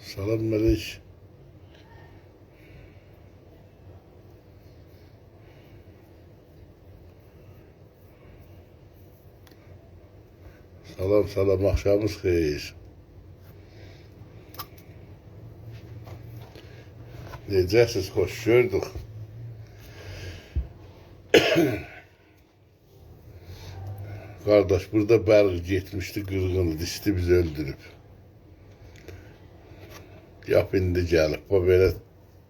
Salam Melek. Salam salam, akşamınız xeyir. Necəsiz, hoş gördük. Kardeş, burada bərq getmişdi, qırğını dişdi, bizi öldürüb. Yap indi gəlib, bu belə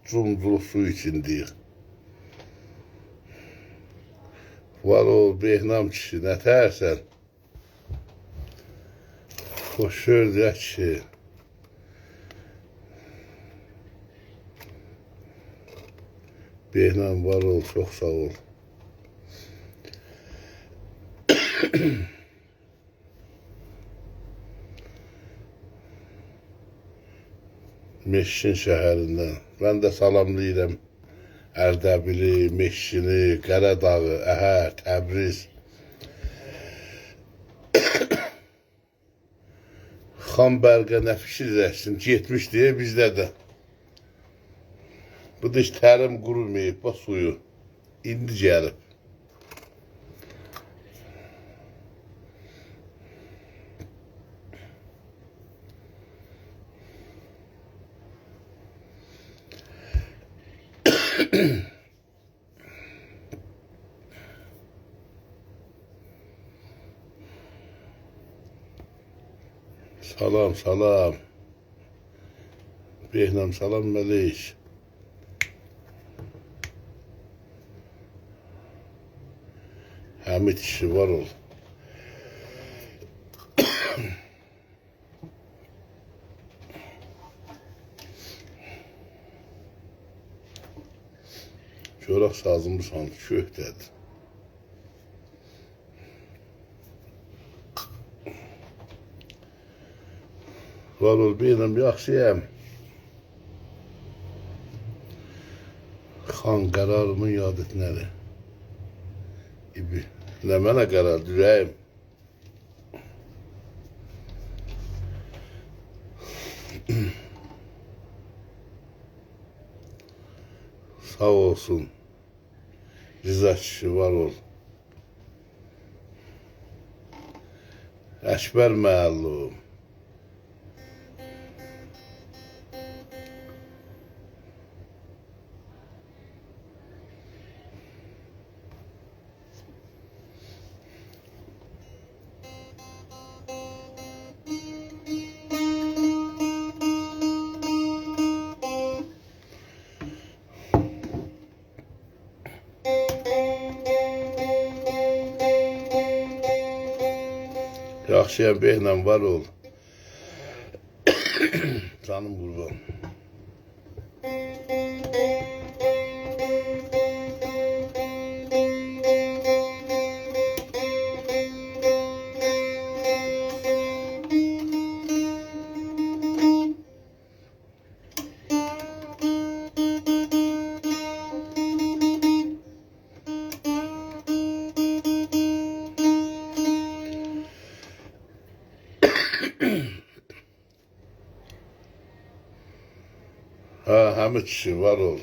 cumculuq su içindəyik. Var ol, Behnam kişi, nə tərsən? Hoş gördük kişi. Behnam var ol, çok sağ ol. Meşin şəhərindən. Mən də salamlayıram Ərdəbili, Meşini, Qaradağı, Əhər, Təbriz. Xan Bərqə nə fikirləşsin, getmiş deyə bizdə də. Bu da heç tərim qurumayıb, bax suyu. İndi gəlib. Salam, salam. Behnam, salam Melek. Hamid kişi var ol. Çörək sazımı sandı, köhdədir. Var ol, beynəm, yaxşıyam. Xan qərarımın yad et nədir? İbi, nə mənə qərar, dürəyim. Sağ olsun. Rıza kişi var ol. Əşbər məllum. Yaxşıyam, Behnam var ol. Canım qurban. Ha, Hamid kişi var ol.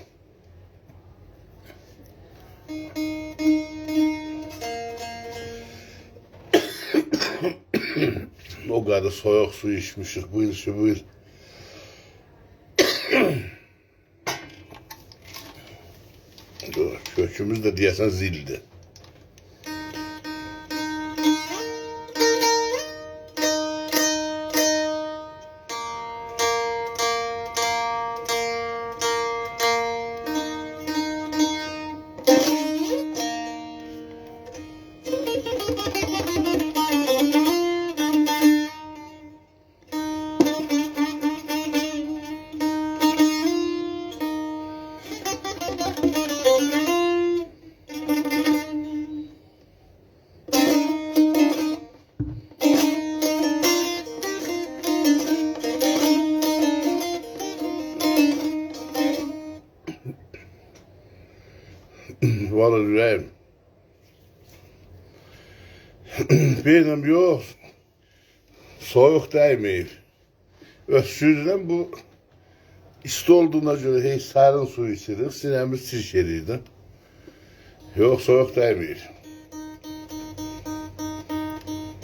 O kadar soğuk su içmişik bu yıl şu bu yıl. Kökümüz de diyesen zildi. Var yüreğim. Benim yok. Soğuk değmeyip. Öksürden bu isti olduğuna göre hiç serin su içilir. Sinemiz sirkeliydi. Yok soğuk değmeyip.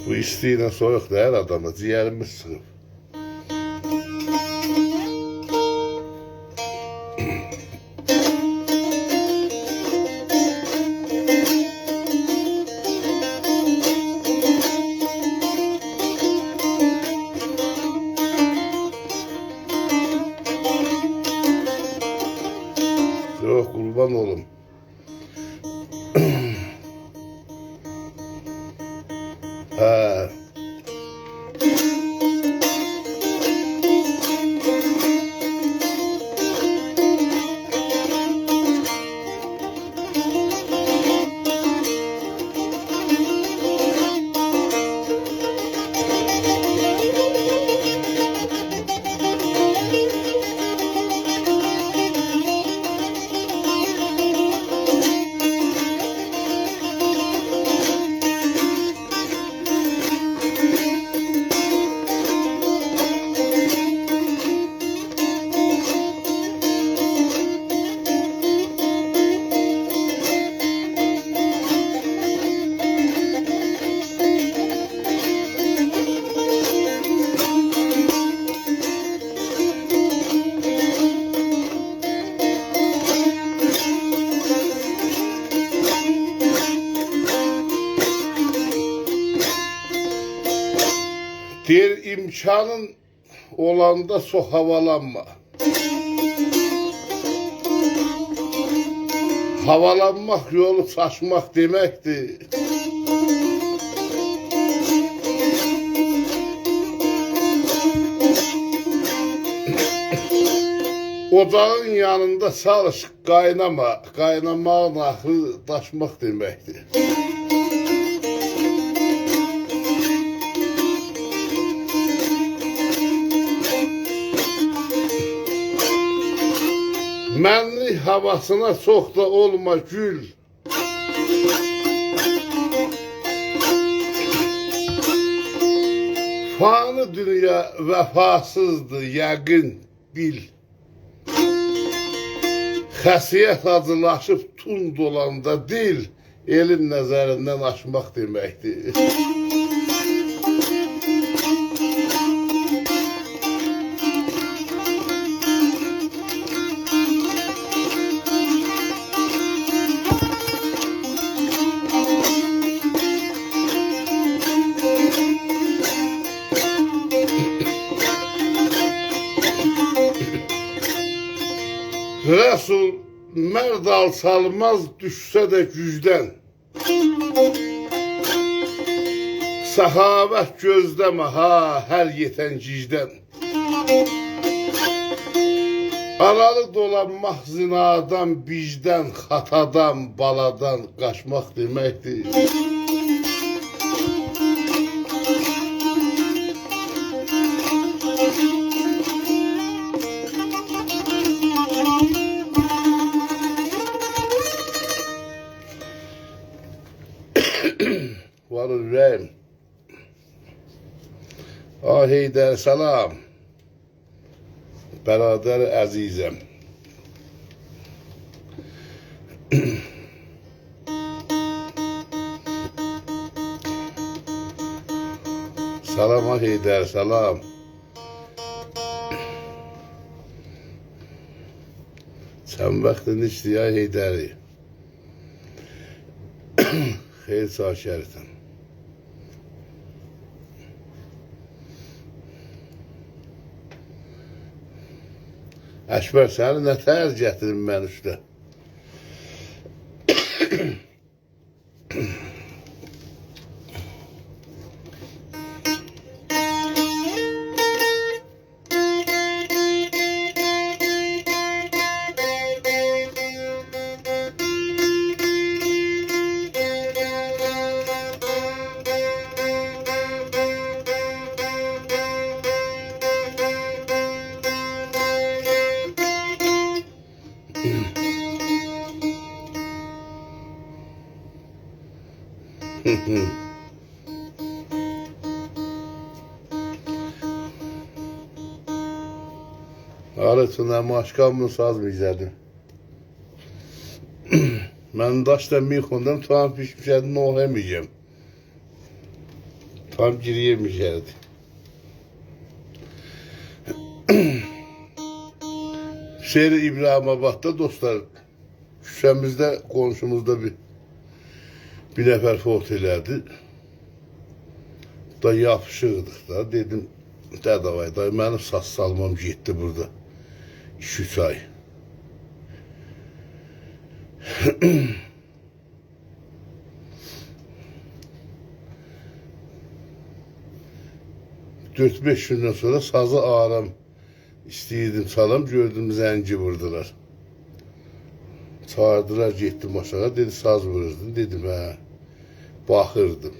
Bu istiyle soğuk değil adamı. Ciğerimiz sıkıp. Yok kurban olum. Ha. Diğer imkanın olanda çok havalanma. Havalanmak yolu saçmak demekti. Ocağın yanında çalış, kaynama. Kaynamağın ahı taşmak demekti. Mənli havasına çok da olma gül. Fani dünya vefasızdı yəqin bil. Xəsiyyət acılaşıb tund olanda dil, elin nəzərindən aşmaq deməkdir. Resul mərd alçalmaz düşsə də gücdən. Səxavət gözləmə ha hər yetən gicdən. Aralı dolanmaq zinadan, bicdən, xatadan, baladan qaçmaq deməkdir. Var yüreğim. Ah Heydər salam. Berader əzizəm. Salam ah Heydər salam. Sən vaxtın işliyə Heydəri. Xeyr sağ şərifəm. Əşbər səni nə tər gətirim mən üstə? Arasına maşkamını sazmayacaktım. Ben daştan bir konudan tam pişmişlerden olamayacağım. Tam giriyemeyecekti. Şehri İbrahimabad'da dostlar, şüşemizde, komşumuzda bir nefer fot elədi. Da yapışırdık da, dedim, dədavay da, mənim saz salmam getdi burada. 2-3 ay. Dört beş gündən sonra sazı aram istəyirdim çalam, gördüm zənci vurdular. Çağırdılar, getdim aşağı, dedi saz vururdun, dedim hə, baxırdım.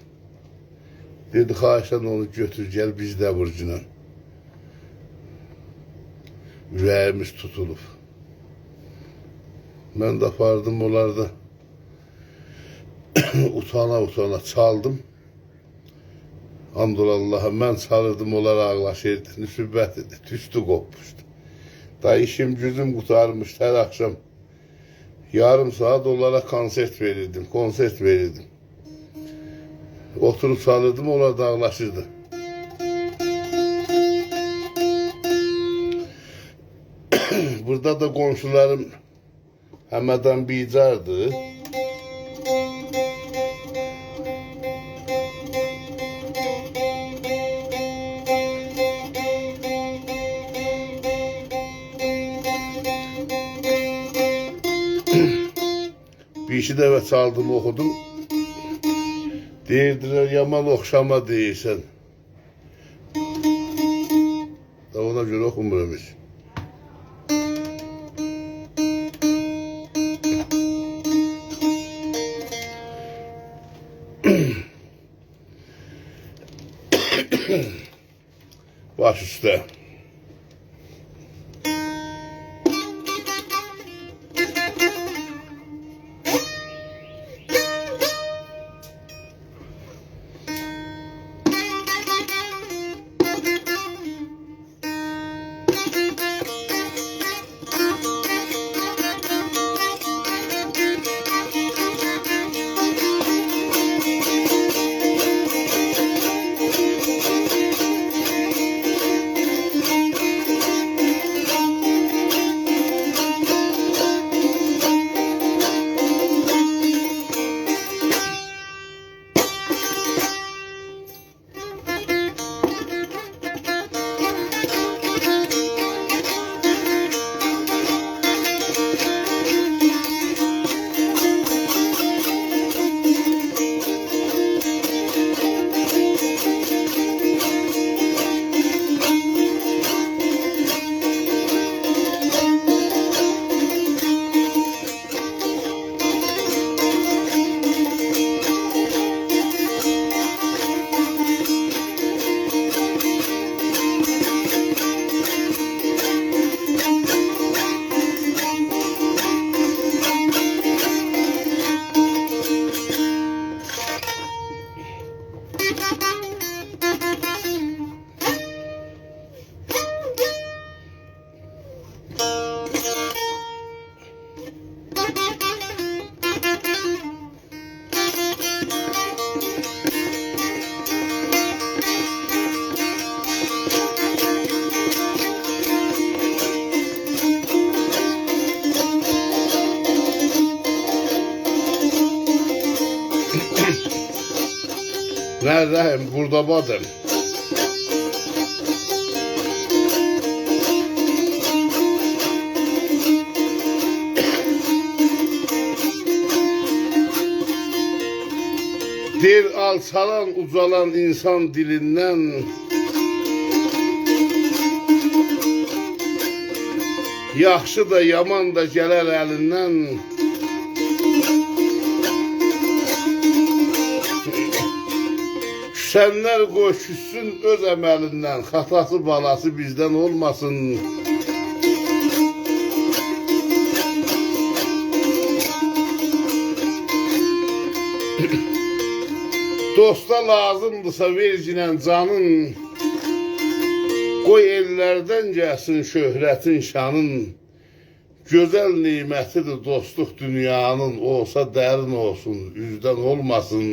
Dedi xahişən onu götür gəl, biz də vurcuna. Ürəyimiz tutulub. Mən də apardım onlarda. Utana çaldım. Hamdülillah mən çalırdım, onlar ağlaşırdı. Nüsübbət idi, tüstü qopmuşdu. Da işim gücüm qutarmış hər axşam. Yarım saat onlara konsert verirdim. Oturup çalırdım, onlar da ağlaşırdı. Burada da komşularım həmədən bicardı. Bir iki dəfə çaldım, oxudum. Deyirdilər, yaman oxşama deyirsən. Ona görə oxumuram heç. Baş üstə. Neredeyim? Burada vardım. Bir alçalan uzalan insan dilinden yaxşı da yaman da gələr əlindən. Küsənlər qoy küssün öz əməlindən, xatası balası bizdən olmasın. Dosta lazımdırsa vercinən canın, qoy ellərdən gəlsin şöhrətin şanın. Gözəl nimətidir dostluq dünyanın, olsa dərin olsun, üzdən olmasın.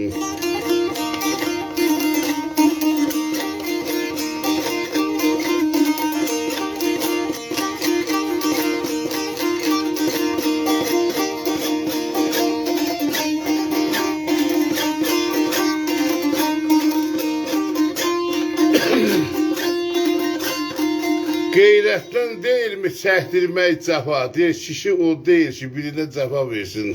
Qeyrətdən deyilmi çəkdirmək cəfa, deyir kişi o deyil ki, birinə cəfa versin.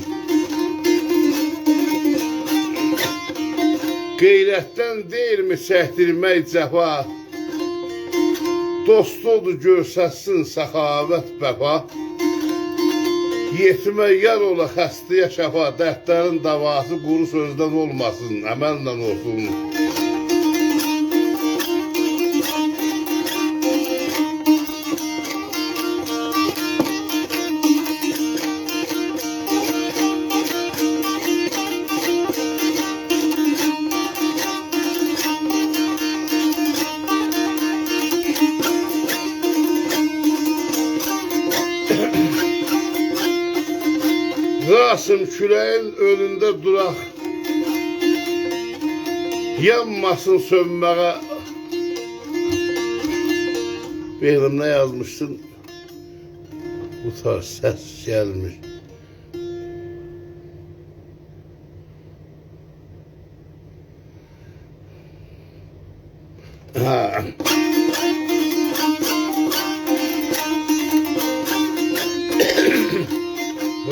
Qeyrətdən deyilmi çəkdirmək cəfa, dostodur görsəsin səxavət bəfa. Yetimə yar ola xəstəyə şəfa, dərdlərin davası quru sözdən olmasın, əməllə olsun. Qasım küləyin önündə duraq, yanmasın sönməyə. Beylim nə yazmışsın? Bu tarz səs gəlmir.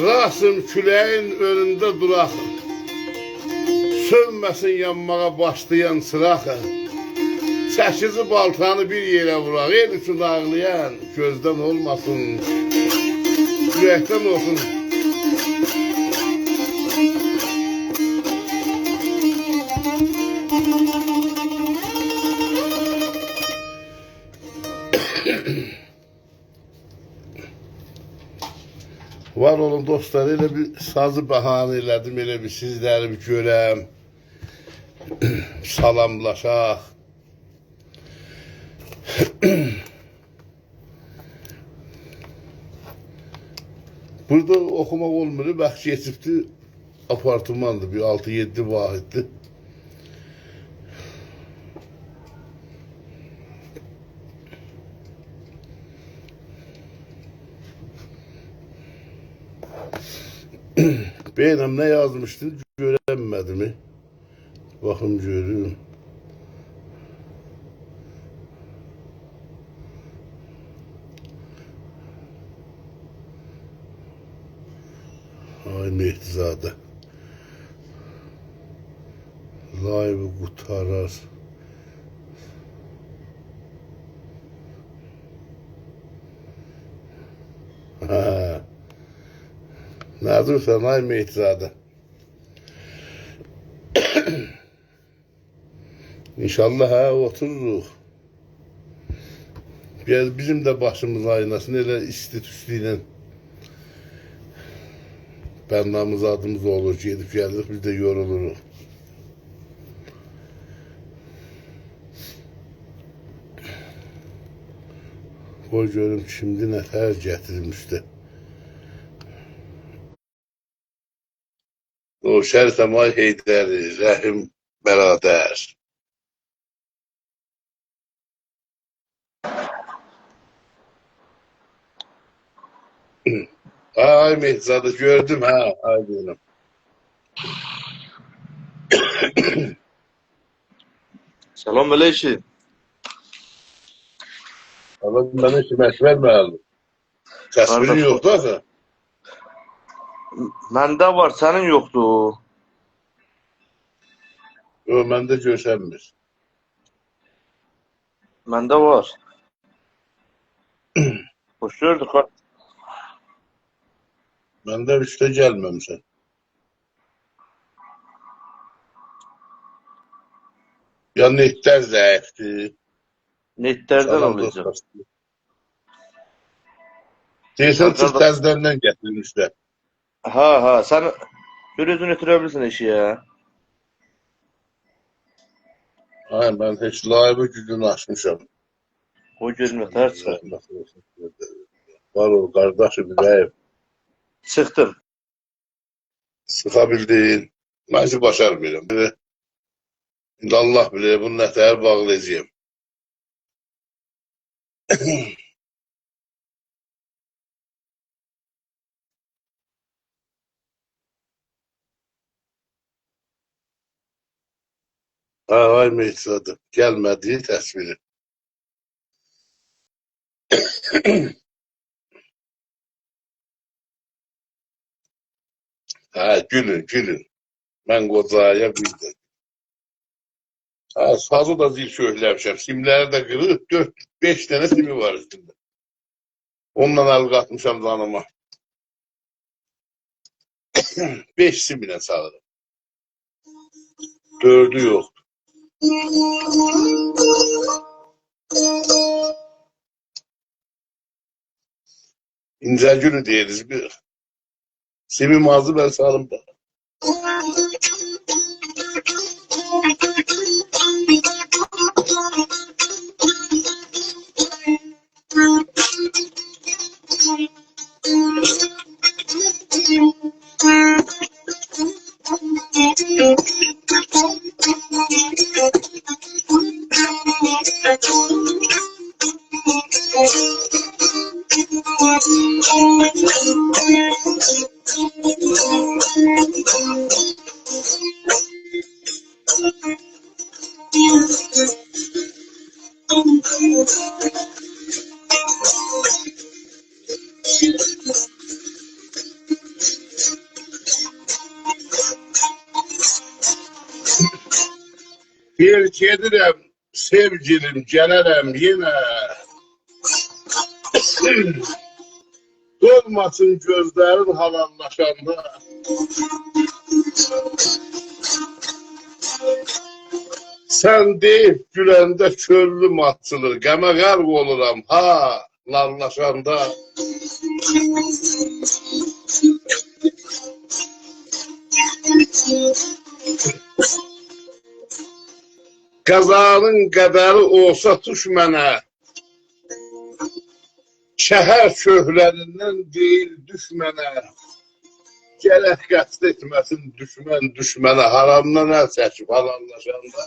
Qasım küləyin önündə duraq, sönməsin yanmağa başlayan sıraq. Çəkici baltanı bir yerə vuraq, el üçün ağlayan gözdən olmasın, ürəkdən olsun. Var olun dostlar, elə bir sazı bəhanə elədim, elə bir sizləri bir görəm, salamlaşaq. Burada oxumaq olmur, bəxş geçibdi, apartmandır, bir 6-7 vahiddir. Beynəm nə yazmışdın, görənmədi mi? Baxım görüm. Ay Mehdizadə. Live qutarar. Haa. Nazırsan ay Mehdizadə. İnşallah hə otururuq. Bizim də başımız aynasın, elə isti tüstü ilə bəndamız adımız olur, gedib gəlirik, biz də yoruluruq. Qoy görüm şimdi nətər gətirmişdi. O şərifəm ay Heydəri, Rəhim bərədər. Ay Mehdizadə gördüm ha, ay benim. Salam aleyküm. Allah mənə ki məşvər məlim. Təsvirin yoxdur axı. Məndə var, sənin yoxdur. Yox, məndə görsənmir. Məndə var. Hoş gördük. Məndə üstə gəlməmişsən. Ya netlər zəifdir. Netlərdən olacaq. Deyirsən, siz təzlərdən gətirmişlər. Ha, sən bir özün ötürə bilirsən eşiyə. Ay, mən heç layığı gücünü aşmışam. O gün nətər çıx. Var ol, qardaşım, İbrahim. Çıxdım. Sıxa bildin. Mən ki, başarmıyorum. İndi Allah bilir, bunu nətər bağlayacağım. Ay Mehdizadım, gəlmədiyi təsviri. Hə, gülün. Mən qocaya bildim. Hə, sazı da zil köhləmişəm. Simləri də qırıb, 4-5 dənə simi var üstündə. Onunla əl qatmışam canıma. 5 simlə çalırım. 4'ü yoxdur. İncəgülü deyiriz bir. Simim azı ben salım da. Bir gedirəm, sevgilim, gələrəm yenə. Dolmasın gözlərin halallaşanda. Sən deyib güləndə köllüm açılır, qəmə qərq oluram, ha, lallaşanda. Qazanın qədəri olsa tuş mənə, şəhər köhlərindən deyil düş mənə, gərək qəsd etməsin düşmən düşmənə, haramdan əl çəkib halallaşanda.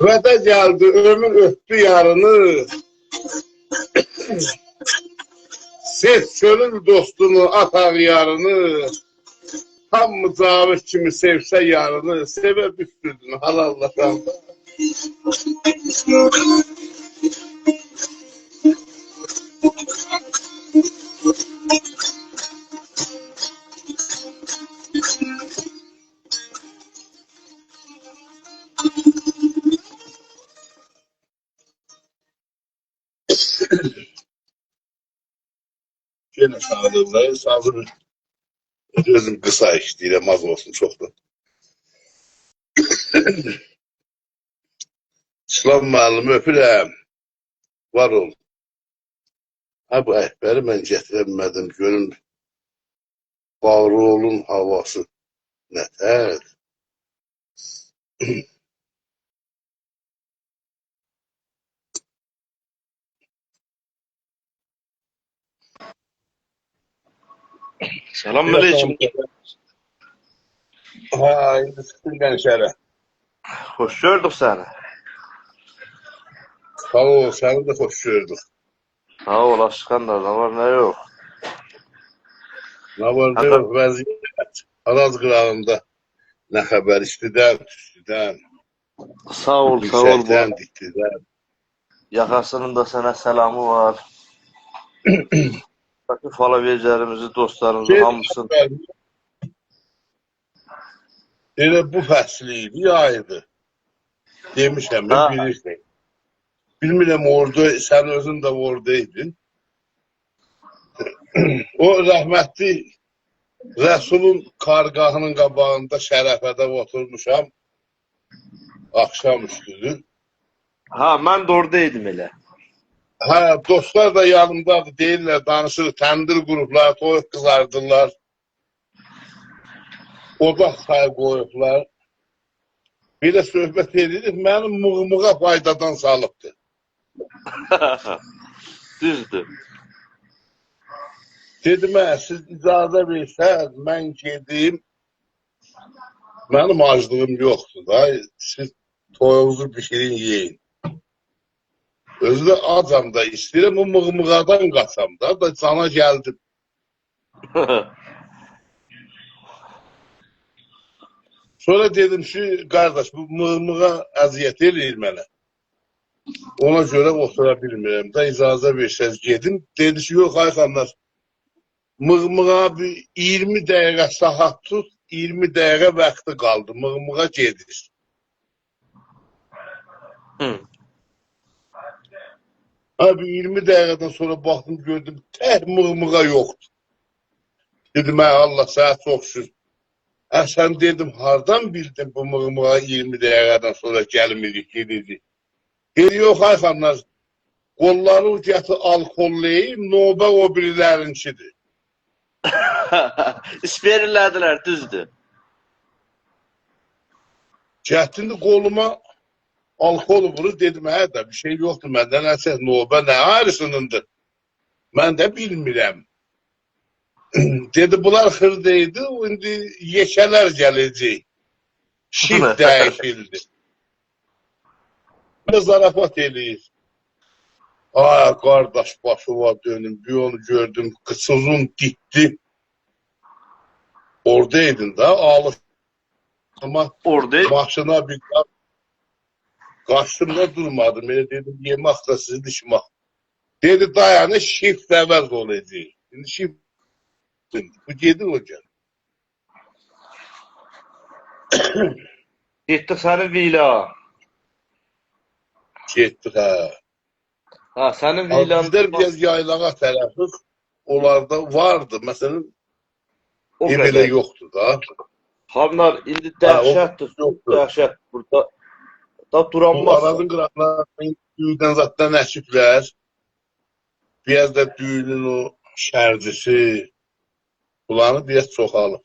Vədə gəldi, ömür ötdü yarını, seç çölün dostunu, at ağyarını, hamı Cavit kimi sevsə yarını, sevə büstürdün halallaşanda. Yenə sağlığındayım, sağlığım. Özüm qısa işləyirəm, az olsun, çoxdur. İslam müəllimi öpürəm. Var ol. Ha, bu əhbəri mən gətirəmədim, görün. Bağrıolun havası nətər? Selamünaleyküm. Ha, indi çıxdın qənşərə. Hoş gördük səni. Sağ ol, səni də xoş gördük. Sağ ol Aşkandar, ne var ne yok. Nə var, nə yox, vəziyyət. Araz qırağında nə xəbər, istidən, tüstüdən, Sağ ol yüksəkdən, bu. diktidən. Yakasının da sana selamı var. Bakın falavericilerimizi, dostlarımızı, hamısını. Elə bu fəsliydi, yaydı. Demişəm, bilirsən. Bilmirəm, orada, sən özün də oradaydın. O rəhmətli Rəsulun kargahının qabağında şərəfədə oturmuşam. Axşam üstüdür. Ha, mən də oradaydım elə. Ha, dostlar da yanımdadır, deyirlər, danışır, təndir qurublar, toyuq qızardırlar. Ocaq çayı qoyublar. Bir də söhbət edirik, mənim mığmığa faydadan salıbdır. Düzdür. Dedim, siz icazə versəz, mən gedim, mənim aclığım yoxdur da, siz toyuğunuzu bişirin, yiyin. Özü də acam da istəyirəm, o mığmığadan qaçam da sana gəldim. Sonra dedim ki, qardaş, bu mığmığa əziyyət eləyir mənə. Ona görə otura bilmirəm də, icazə versəz gedim. Dedi ki, yox, ay xanlar, mığmığa bir 20 dəqiqə saat tut, 20 dəqiqə vaxtı qaldı, mığmığa gedir. Ha, bir 20 dəqiqədən sonra baxdım, gördüm, tək mığmığa yoxdur. Dedim, Allah, sənə çox şükür. Sən dedim, hardan bildin bu mığmığa 20 dəqiqədən sonra gəlmirik, gedirik. Dedi, yox, ay xanlar, qolları gətir alkolləyib, növbə o birilərinkidir. İsperirdilər, düzdür. Gətirdi qoluma alkol vurur, dedim, hə də bir şey yoxdur, məndən əsas növbə nə ayrısınındır? Mən də bilmirəm. Dedi, bunlar xırdaydı, indi yeşələr gələcək. Şif dəyişildi. Belə zarafat eləyir. Ay, qardaş, başıma dönüm, bir onu gördüm, qıçızım ditdi. Oradaydın da, alışma maşına bir qaçdım durmadım. Elə dedim, yemək da sizin işmək. Dedi, dayanı, şif əvəz olacaq. Şimdi şif bu gedir hocam. Getdik sənin vila. Getdik, hə. Ha, sənin vilan. Bizlər biraz yaylağa tərəfiz, onlarda vardı. Məsələn, belə yoxdur da. Xanlar, indi dəhşətdir, dəhşət burada. Da duranmaz. Bu arazın qıraqlarını düyüdən zaten əsiblər. Biraz da düyünün o şərcisi, bunları biraz çoxalıb.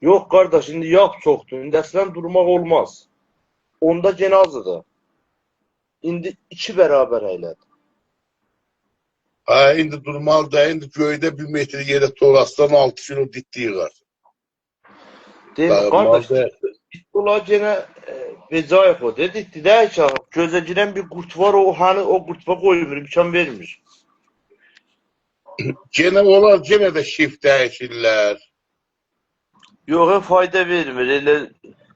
Yox, qardaş, indi yağ çoxdur. İndi əslən durmaq olmaz. Onda gene azdır. İndi 2 bərabər əylədir. Ha, indi durmalı da, indi göydə 1 metr yerə torasdan 6 kilo ditdiyi var. Deyim, qardaş, ola gene vecayət o. Dedi də ki, gözə girən bir qurt var, o hani o qurtba qoymur, imkan vermir. Gene onlar gene də şif dəyişirlər. Yox, fayda vermir, elə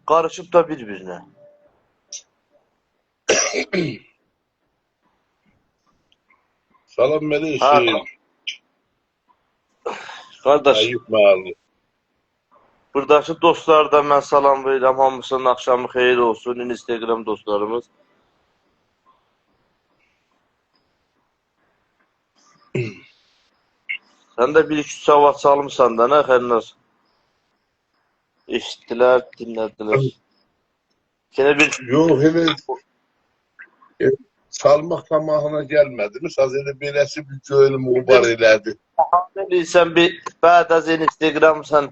qarışıb da bir-birinə. Salam mənə işin. Qardaş, Ayıb məhalli. buradakı dostlardan mən salam verirəm. Hamısının axşamı xeyir olsun. Instagram dostlarımız. Sən də 1-2 savat salmışsan da, nə xərlər? Eşitdilər, dinlədilər. Yenə bir... Yox, elə salmaq tamahına gəlmədi mi? Saz elə beləsi bir gölüm ubar elədi. Sən bir, bəd az Instagram sən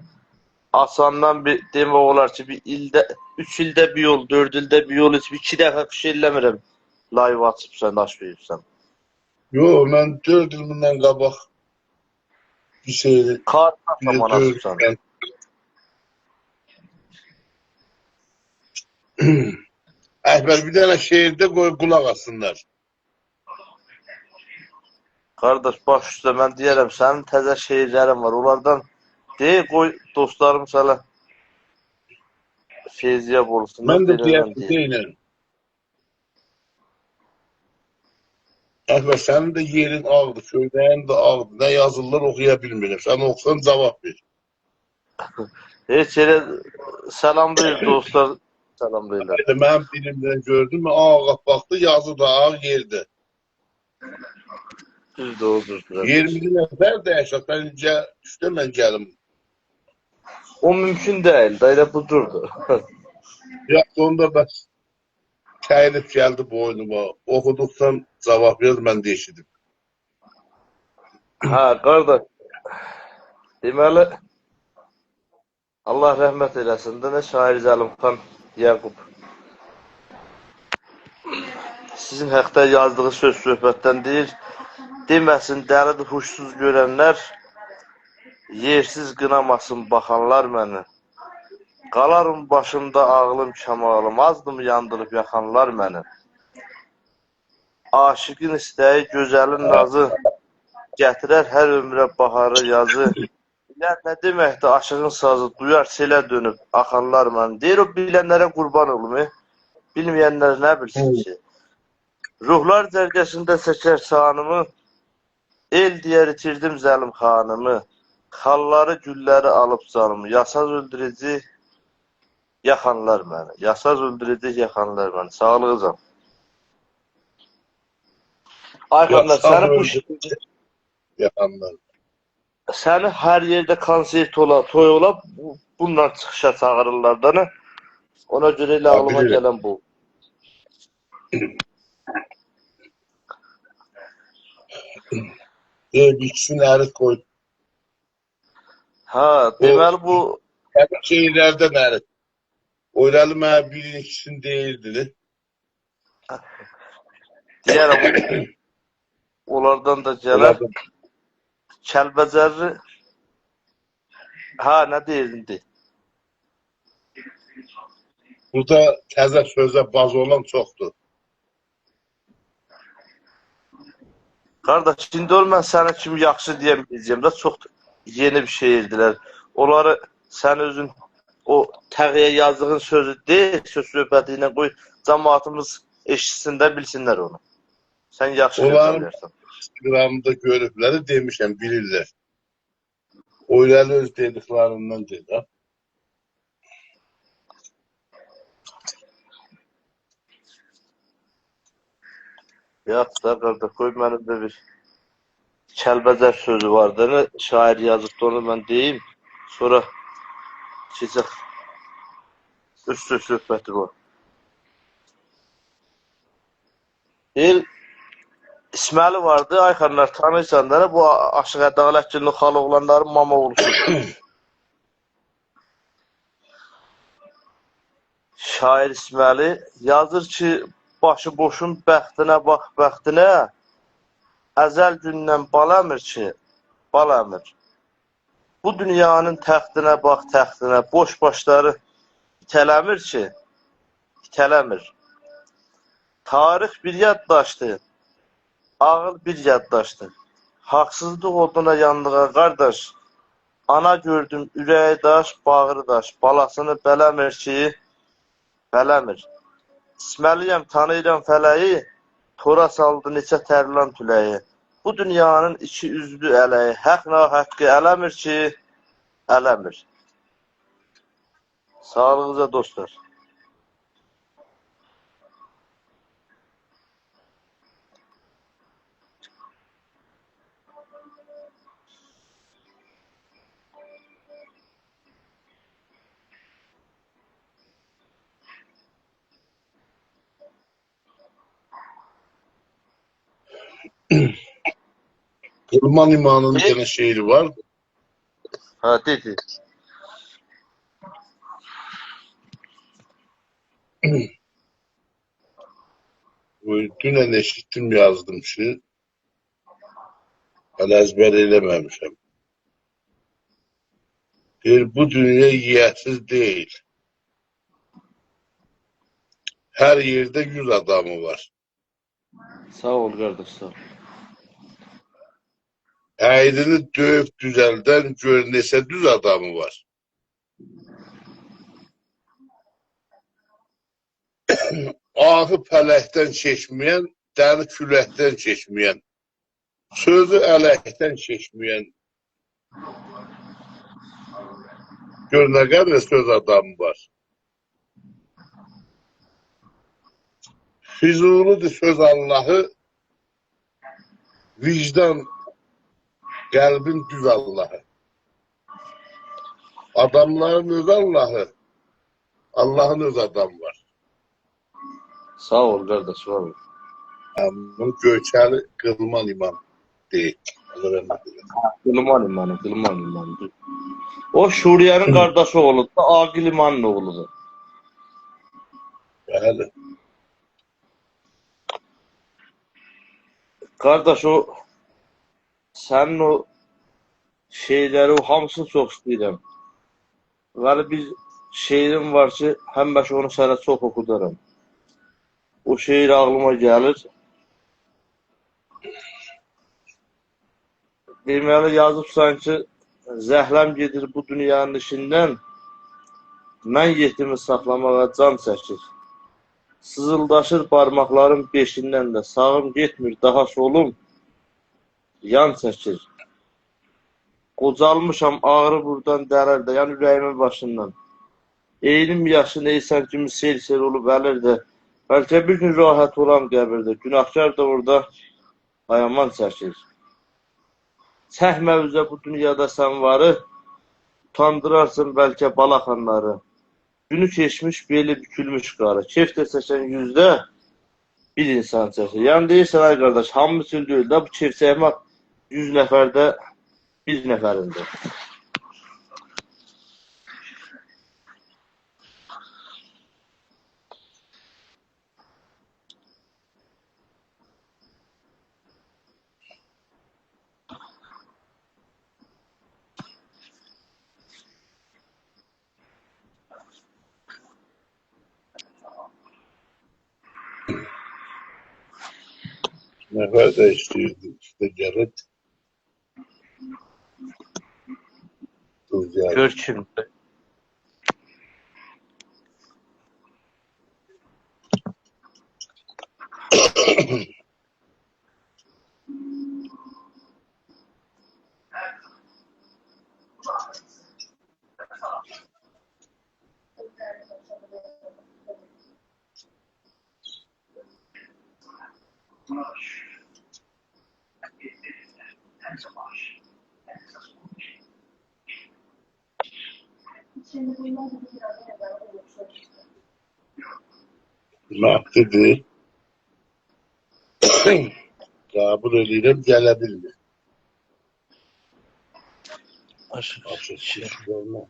asandan bir demək olar ki, bir ildə, 3 ildə bir yol, 4 ildə bir yol, heç bir 2 dəfə bir şey eləmirəm. Live açıbsan, daş verirsən. Yox, mən 4 il bundan qabaq bir şeydi. Kar zaman açıbsan. Əhbər, bir dənə şehirdə qoy qulaq asınlar. Qardaş, baş üstə mən deyərəm, sənin təzə şehirlərin var. Onlardan deyək, qoy dostlarım sənə feyziyab olsun. Mən də deyəm. Əhbər, sənin də yerin ağdır, köydəyin də ağdır. Nə yazırlar, oxuya bilmirəm. Sən oxusan, cavab ver. Heç elə salam verir dostlar. Salam verirlər. Mənim dilimdən gördüm, ağ baxdı, yazı da ağ yerdə. Düzdür, o düzdür. 20 nəfər də yaşatdan incə üstə mən gəlim. O mümkün deyil, da elə budurdur. Yox, onda bəs Təyin gəldi boynuma. Oxuduqdan cavab yaz, mən də eşidim. Ha qardaş, deməli Allah rəhmət eləsin də nə şair Zəlimxan Yaqub. Sizin haqda yazdığı söz söhbətdən deyir. Deməsin dəlidir huşsuz görənlər, yersiz qınamasın baxanlar məni. Qalarım başımda ağlım kəmalım, azdım yandırıb yaxanlar məni. Aşıqın istəyi, gözəlin nazı, gətirər hər ömrə baharı, yazı. Bilən nə deməkdir aşığın sazı, duyar selə dönüb axanlar məni. Deyir o bilənlərə qurban olum, bilməyənlər nə bilsin ki. Ruhlar cərgəsində çəkər sanımı, el deyər itirdim zəlim xanımı. Xalları, gülləri alıb canımı, yasaz öldürücü yaxanlar məni. Yasaz öldürücü yaxanlar məni. Sağlığıcan. Ayxanlar, səni bu Yaxanlar. Səni hər yerdə konsert ola, toy ola, bundan çıxışa çağırırlar da nə? Ona görə elə ağlıma gələn bu. Bir ikisini ərit koy. Ha, deməli bu Şeylərdən ərit. Oylalı mənə birin ikisini deyirdi. deyərəm onlardan da gələr. Kəlbəcərli ha, nə deyirdin? Burada təzə sözə baz olan çoxdur. Qardaş, indi ol mən sənə kimi yaxşı deyəməyəcəyim də çox yeni bir şeirdilər. Onları sən özün o təğiyə yazdığın sözü deyil, söz söhbəti ilə qoy, cəmaatımız eşitsin də bilsinlər onu. Sən yaxşı yazarsan. Instagramda görübləri demişəm, bilirlər. Oylalı öz dediklərindən dedi. Yaxşı da qardaş, qoy mənim də bir Kəlbəcər sözü var da, nə şair yazıbdı onu mən deyim. Sonra keçək öz söz söhbəti var. Deyil, İsmaili vardı, Ayxanlar tanıysan da bu Aşıq Ədalətgilin xalı oğlanların mama oluşu. Şair İsmaili yazır ki, başı boşun bəxtinə bax bəxtinə, əzəl gündən bal əmir ki, bal əmir. Bu dünyanın təxtinə bax təxtinə, boş başları itələmir ki, itələmir. Tarix bir yaddaşdı, ağıl bir yaddaşdı. Haqsızlıq oduna yandığa qardaş, ana gördüm ürəyi daş, bağrı daş, balasını bələmir ki, bələmir. İsməliyəm, tanıyıram fələyi, tora saldı neçə tərlan tüləyi. Bu dünyanın iki üzlü ələyi, həq nahaqqı eləmir ki, eləmir. Sağlığınıza dostlar. Kurban İmanı'nın gene şiiri vardı. Ha, dedi. Dünen eşittim yazdım şiir. Ben ezber eylememişim. Bu dünya yiyesiz değil. Her yerde 100 adamı var. Sağ ol qardaş, sağ ol. Əydini döyüb düzəldən gör neçə düz adamı var. Ağı pələkdən keçməyən, dəni küləkdən keçməyən, sözü ələkdən keçməyən. Gör nə qədər söz adamı var. Füzulidir söz Allahı, vicdan qəlbin düz Allahı. Adamların öz Allahı, Allahın öz adamı var. Sağ ol kardeş, var ol. Bunun Göçerli Kılman İmam değil. Allah rahmet eylesin. Kılman İmanı. O Şuriye'nin kardeşi oğludur. Agil İman'ın oğludur. Bəli. Kardeş o senin o şeyleri o hamısını çok istəyirəm. Vəli bir şeirim var ki, həmişə onu sənə çox oxudaram. O şeir ağlıma gəlir. Deməli yazıbsan ki, zəhləm gedir bu dünyanın işindən, mən yetimi saxlamağa can çəkir. Sızıldaşır parmaqlarım beşindən də, sağım getmir daha solum, yan çəkir. Qocalmışam ağrı buradan dələr də, yəni ürəyimin başından. Eynim yaşı neysən kimi sel olub əlir də, bəlkə bir gün rahat olam qəbirdə, günahkar da orada ayaman çəkir. Çəkmə üzə bu dünyada sən varı, utandırarsın bəlkə balaxanları. Günü keçmiş, beli bükülmüş qarı, kef də çəkən yüzdə bir insan çəkir. Yəni deyirsən ay qardaş, hamı üçün deyil də, bu kef çəkmək 100 nəfərdə bir nəfərində. Nəfər də istəyirdi. İşte gəlib. Gör kimdir. Məqdidir. Qəbul edirəm, gələ bilmir. Açıq görmə.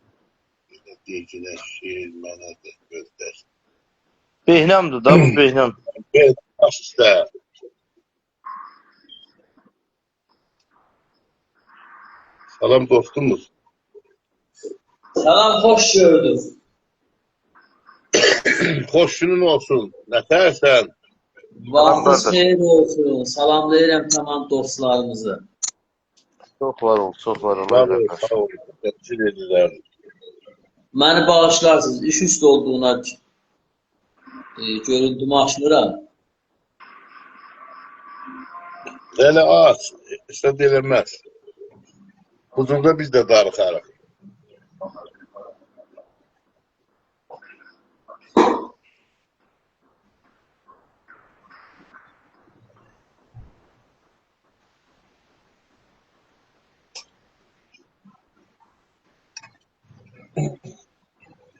Deyicilər şeir mənə də gözdər. Behnamdır da, bu Behnam. Ben baş üstə. Salam dostumuz. Salam, hoş gördük. Xoş günün olsun. Nətərsən? Vaxtınız xeyir olsun. Salamlayıram tamam dostlarımızı. Çok var ol, çok var ol. Sağ olun, sağ olun. Təşkil edirlər. Məni bağışlarsınız. İş üstü olduğuna görüntümü açmıram. Elə aç, istə deyiləməz. Huzurda biz də darıxarıq.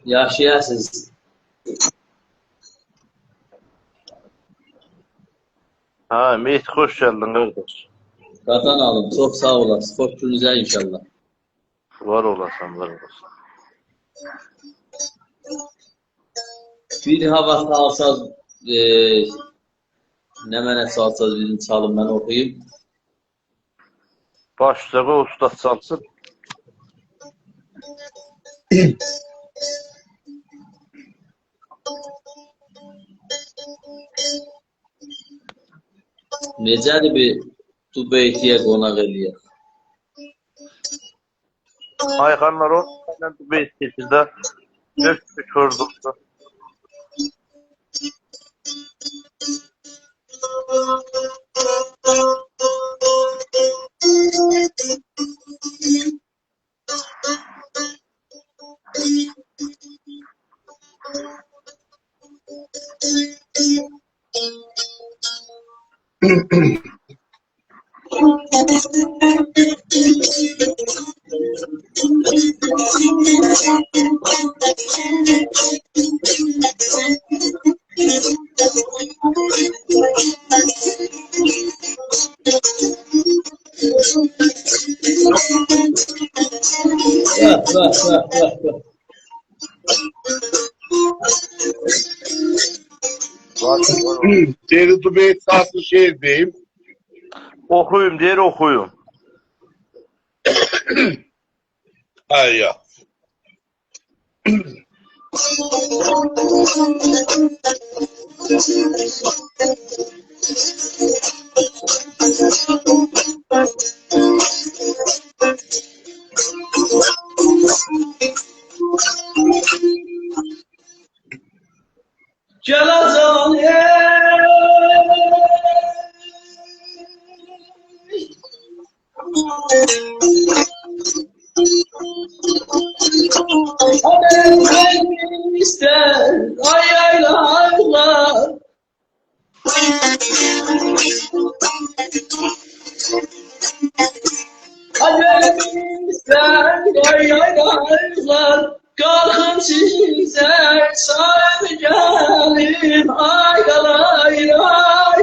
Yaşayasınız. Ha, Mehdi hoş geldin kardeş. Qatan alın. Çok sağ olasın. Hoş gününüzə inşallah. Var olasın, var olasın. Bir hava salsaz nə mənə salsaz bizim çalın mən oxuyum. Başlığı usta çalsın. Necədir bir Dubeytiyə qonaq eləyək. Ayxanlar o, ben de bir seçilde dört bir kurdukta. Bak, bak, bak, bak, bak. Deri Dubeyt Saslı şehirdeyim. Okuyum der okuyum. Ay ya. Geleceğim ey. Haberim ister aylar. Haberim ister aylar. Kalkın size sahip gelin aylar.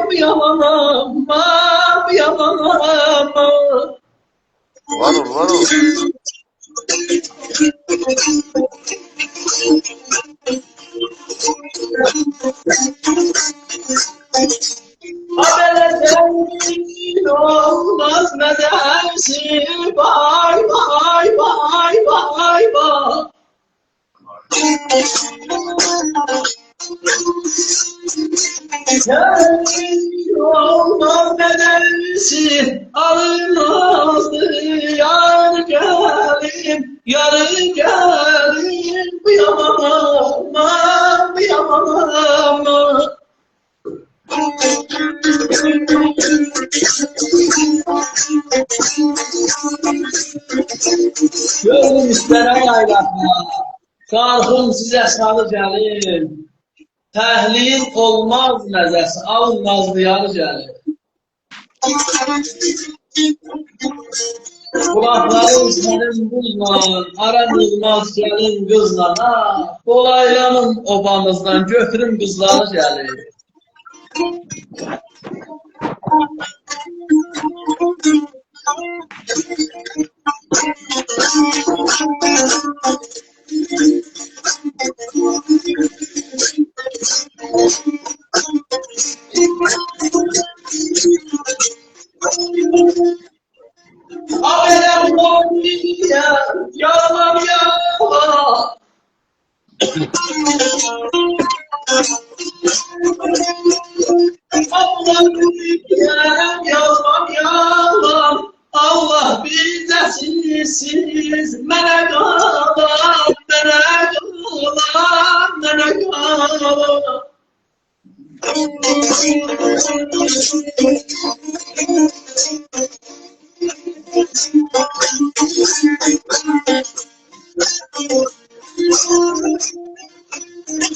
Bu yalanım, bu yalanım. Var ol. Haberlerin olmaz ne dersin? Vay vay vay vay vay. Haberlerin olmaz ne dersin? Alınmazdı yar gelin, yarı gelin. Bu yalanım, bu yalanım. Gördüm üstlərə yaylatma, qalxım sizə salı gəlir. Təhlil olmaz məzəsi, alınmaz diyarı gəlir. Kulaqların sənin buzla, aramılmaz gəlin qızla. Qolaylanın obamızdan, götürün qızları gəlir. Abedim ya, yalan yalan. Allah'ım yalan, Allah bizdəsiniz, mənə qalan, mənə qalan.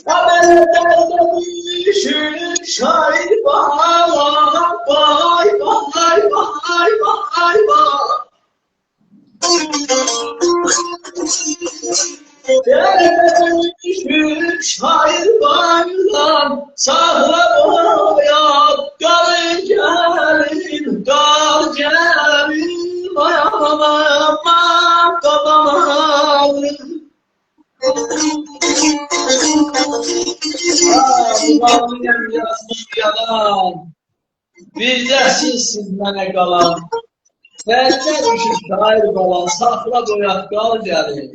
Haberlerde düşün şahit bağlan, vay vay vay vay vay. Haberlerde düşün şahit bağlan, sağla boyan, kalın gelin, kal gelin, dayanamam, dayanamam. Babam yazmış yalan, bizdəsiniz mənə qalan. Səhərdə düşür şair qalan, saxla doyaq qal gəlin.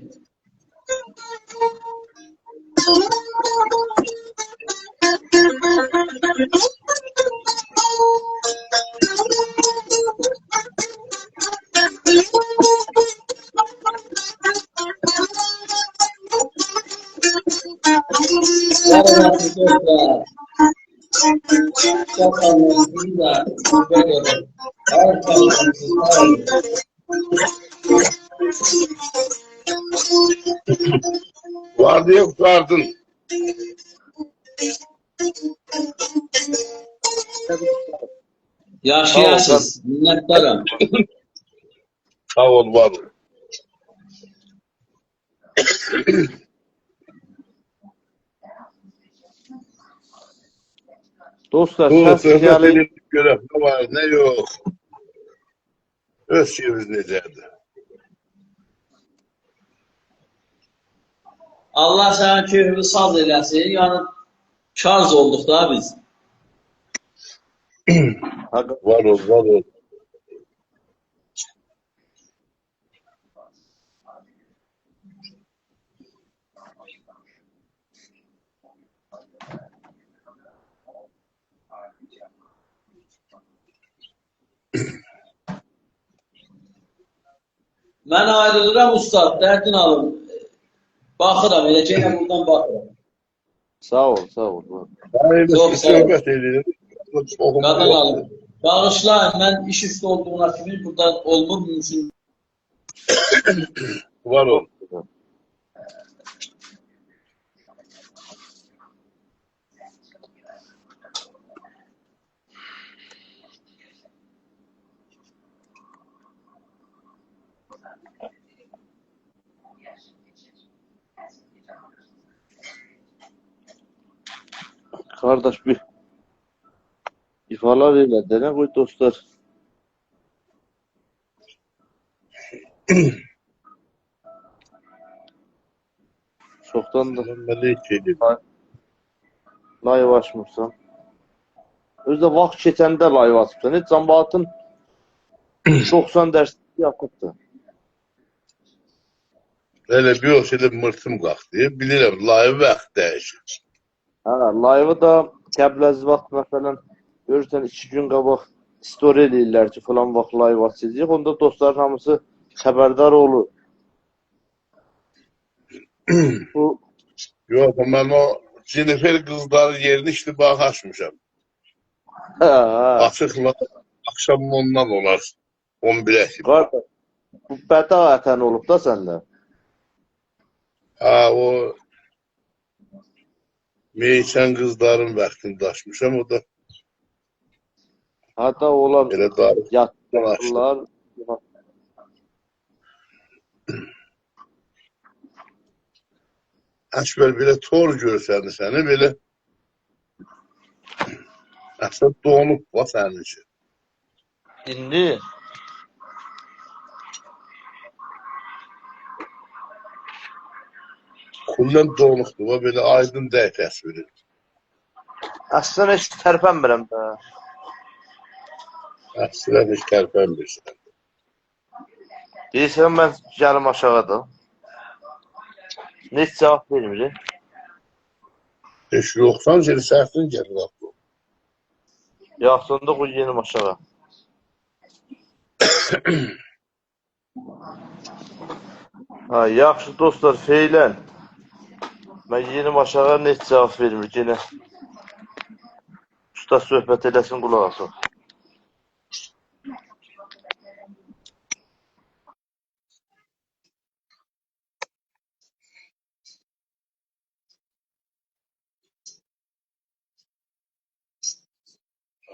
Yarın dostlar, çok anlamsızlar, böyle her çalışmışlar. Vardı yok vardın. Yaşayasız, minnettarım. Sağ ol var. Dostlar, Bu səs söhbət gəlir. edib görək nə var, nə yox. Öz şeyimiz necədir? Allah sənin keyfini saz eləsin. Yəni şarj olduq da biz. Var ol, var ol. Mən ayrılıram ustad, dərdin alım. Baxıram, elə ki, buradan baxıram. Sağ ol, sağ ol. Hayır, Çok biz sağ ol. söhbət edirik. Qadan alım. Bağışlayın, mən iş üstü olduğuna kimi burada olmur mümkün. Var ol. Kardeş bir ifalar elədi, nə qoy dostlar. Çoxdan da live açmırsan. Özdə vaxt keçəndə live açmışsan. Heç cəmaatın 90 dərslik yapıbdır. Elə bir o şeydə mırtım qalxdı. Bilirəm, live vaxt dəyişir. Hə, live-ı da qəbləz vaxt məsələn görürsən 2 gün qabaq story eləyirlər ki, falan vaxt live açacağıq. Onda dostların hamısı xəbərdar olur. Bu Yox, mən o Jennifer qızların yerini iştibaha açmışam. hə, Açıqla, axşam ondan olar. 11-ə kimi. qardaş, bu bəda ətən olub da səndə. Ha, o Meyçən qızların vaxtını daşmışam, o da Hətta onlar elə darı. yatırlar. Əşbər belə tor görsəndi səni, belə əsəb donub va sənin için. İndi Kullən donuqdur, va belə aydın dəy təsviri. əslən heç tərpənmirəm də. Əslən heç tərpənmirsən. Deyirsən mən gəlim aşağı da. Heç cavab vermir. Heç yoxsan, seni səhvin gəlir axı. Yaxşında qoy yenim aşağı. Ha, yaxşı dostlar, feylən. Mən yenim aşağı heç cavab vermir yenə. Usta söhbət eləsin, qulaq asın.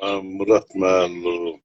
Ha, Murat müəllim.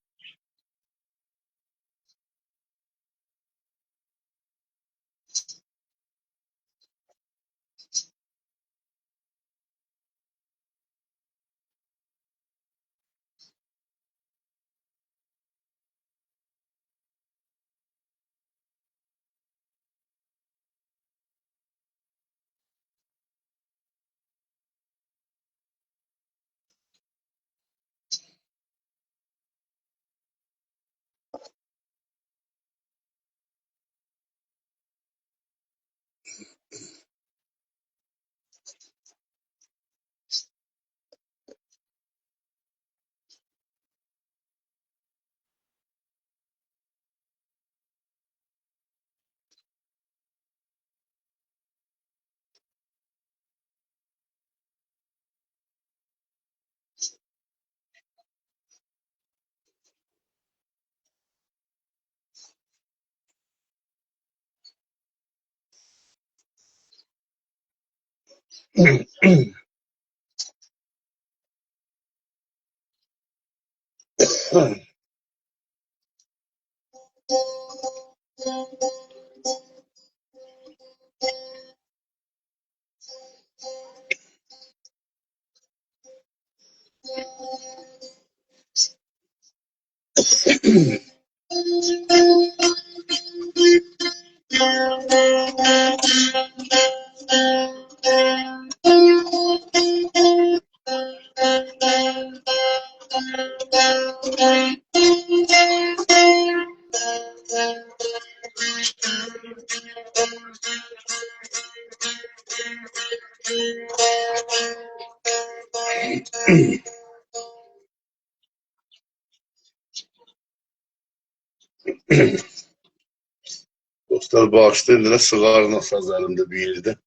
Dostlar bağışlayın da sığarına sazarımda bir yerde.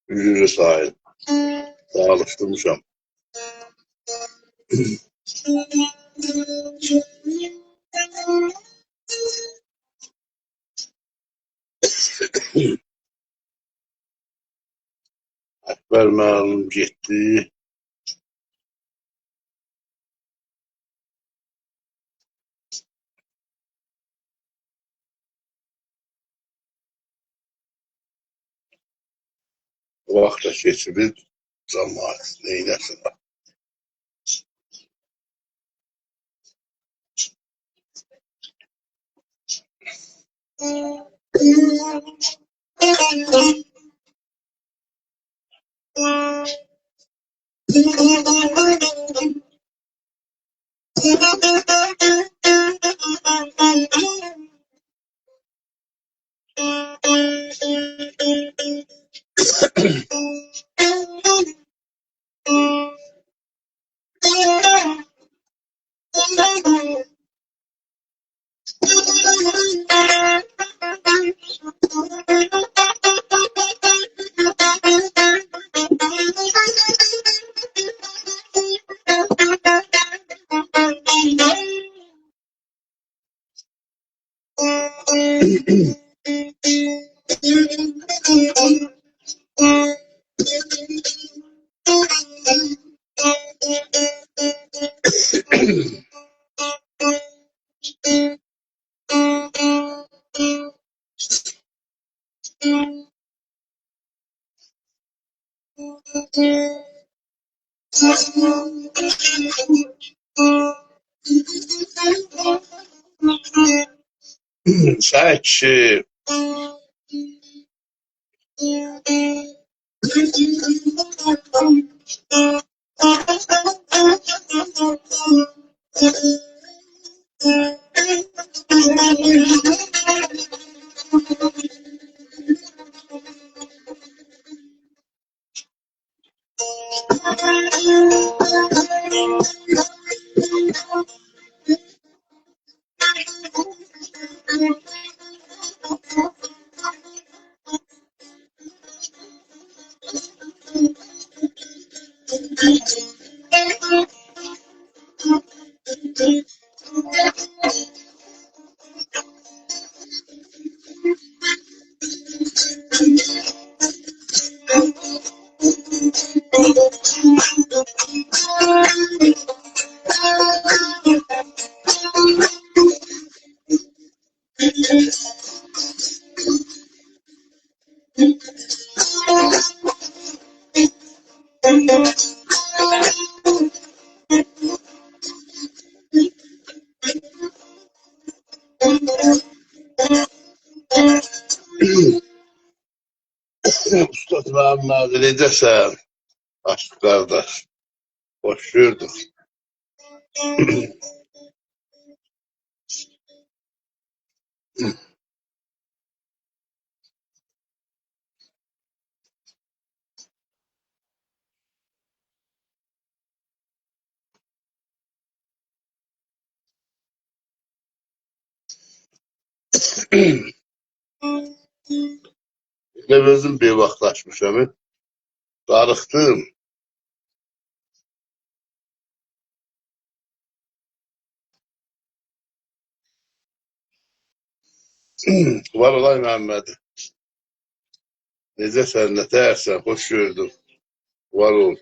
Üzülü sahil. Daha alıştırmışam. Ekber mənim getdi. Vaxt da keçibir. Cəmaət neyləsin? Səhət kişi. Ustad Məhəmməd, necəsən? Aşk qardaş. Hoş gördük. Ne özüm bir vaxtlaşmışam. Darıxdım. Var olay Məhəmməd. Necəsən, nətərsən? Hoş gördüm. Var ol.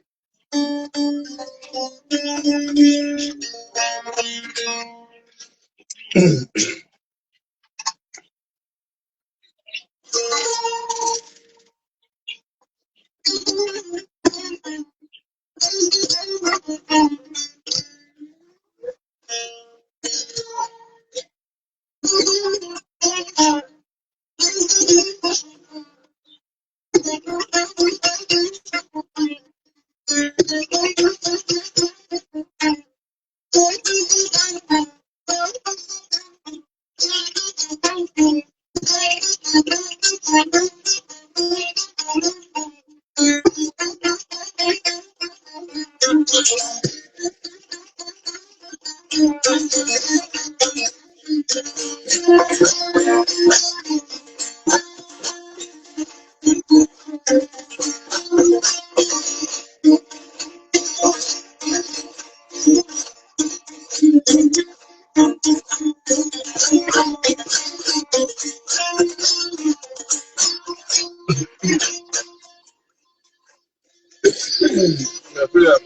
Öpürəm.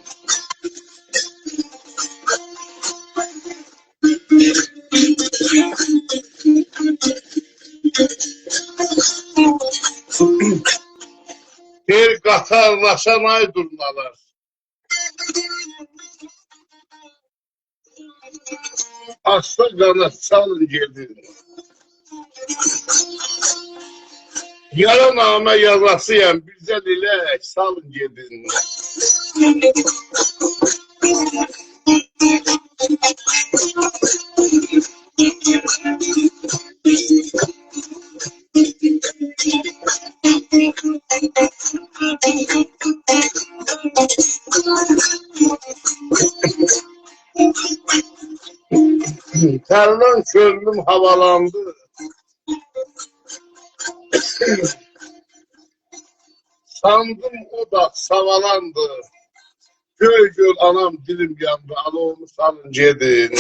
Bir qatarlaşan ay durnalar. Aslı qanat salın gedin. Yaranamə yazasıyam, bizə dilək salın gedin. Tərlan könlüm havalandı. Sandım o da savalandı. Göy göl anam dilim yandı. Aloğumu salın gedin.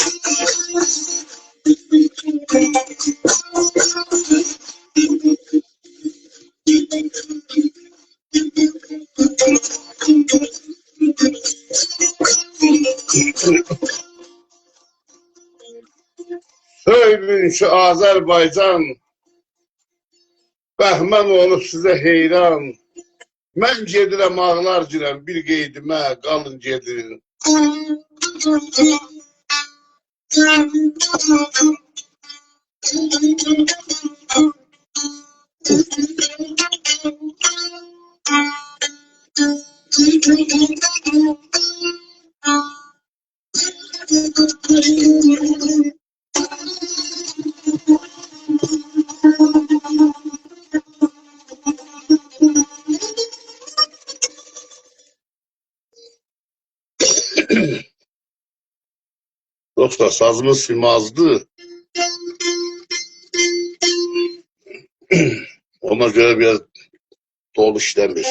Söyleyin şu Azərbaycan, Bəhmən olub sizə heyran. Mən gedirəm ağlar girəm bir qeydimə, qalın gedin. Dostlar sazımız simazdı. Ona göre biraz dolu işlemir.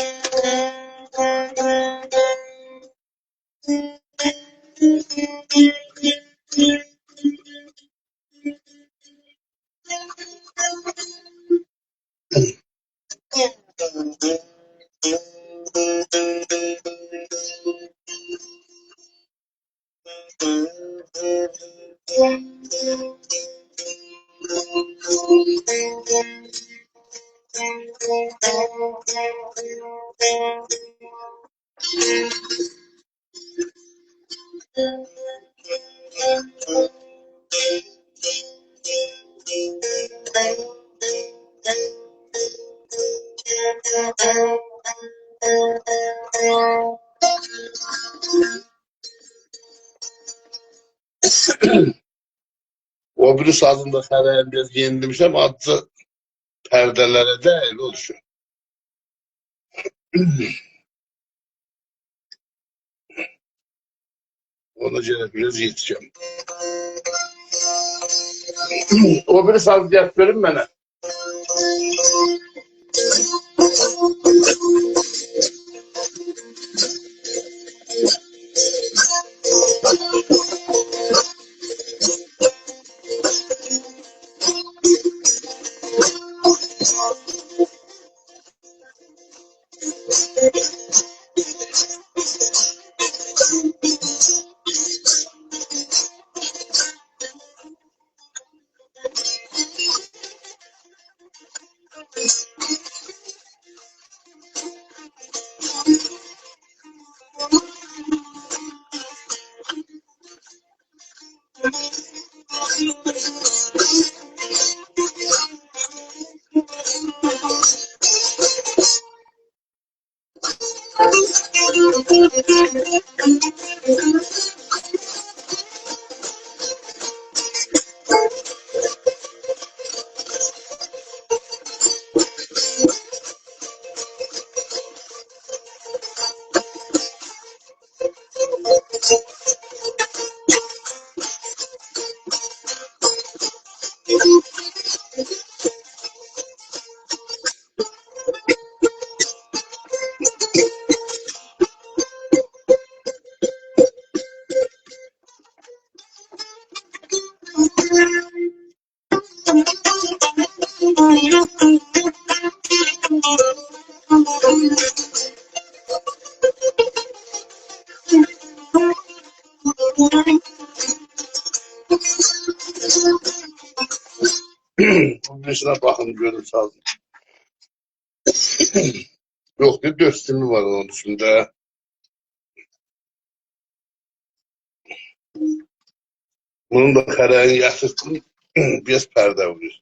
O biri sazında sənəyim biraz yenilmişəm, adca pərdələrə deyil oluşu. Ona görə biraz yetişəm. O biri sazı yap verin mənə. Birisine bakın görün sazın. Yok bir döstümü var onun üstünde. Bunun da kareğini yatırttım. Biraz perde vuruyor.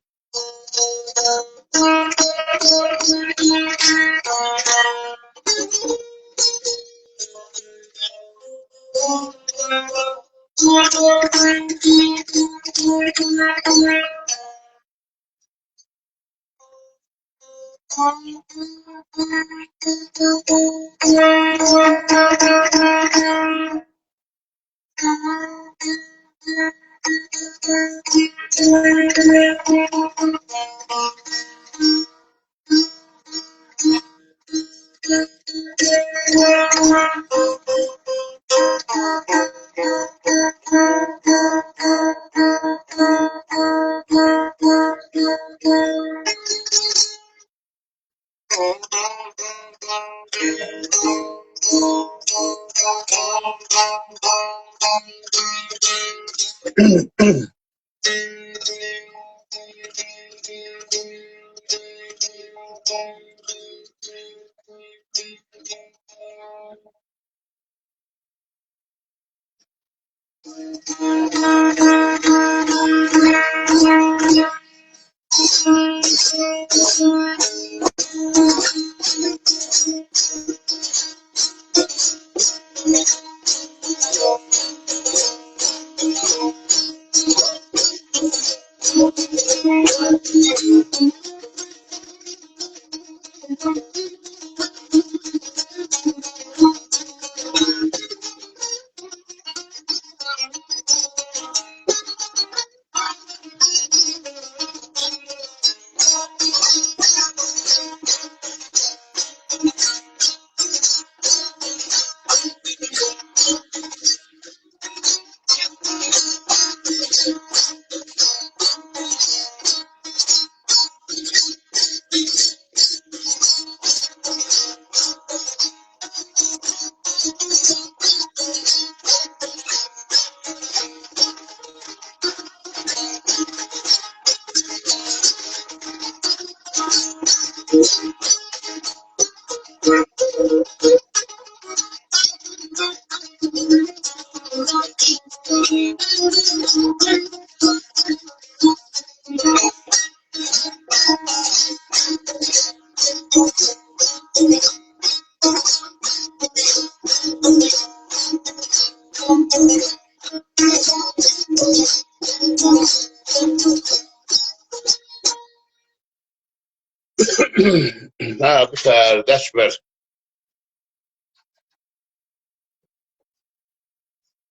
Ha bu sefer Deşber.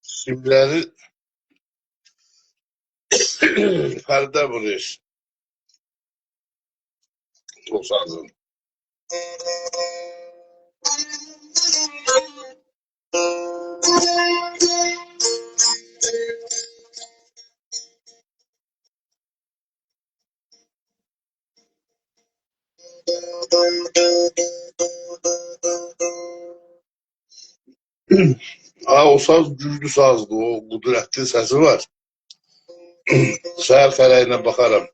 Simleri perde vuruyor. O sazın. Ha o saz güçlü sazdı. O kudretli sesi var. Seher kareğine bakarım.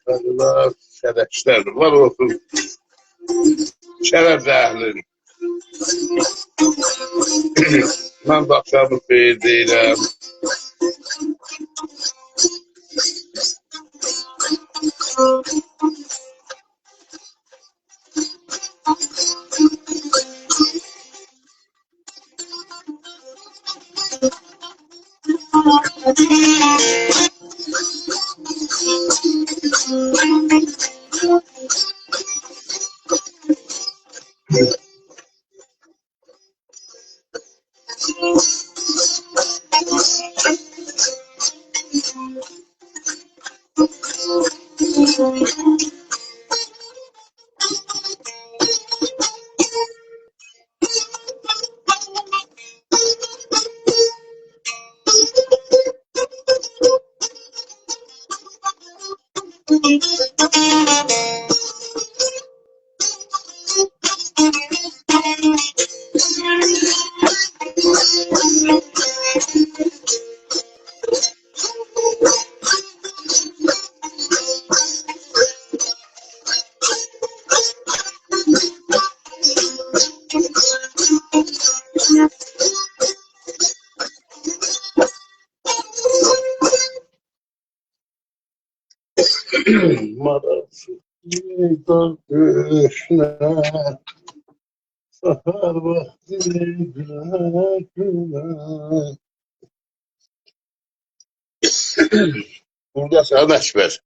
Allah şerefsizler var olsun. Şeref əhlin. Mən də axşamı xeyir deyirəm. Marası döşüne sefer vakti güle güle. Burada sen Ekber.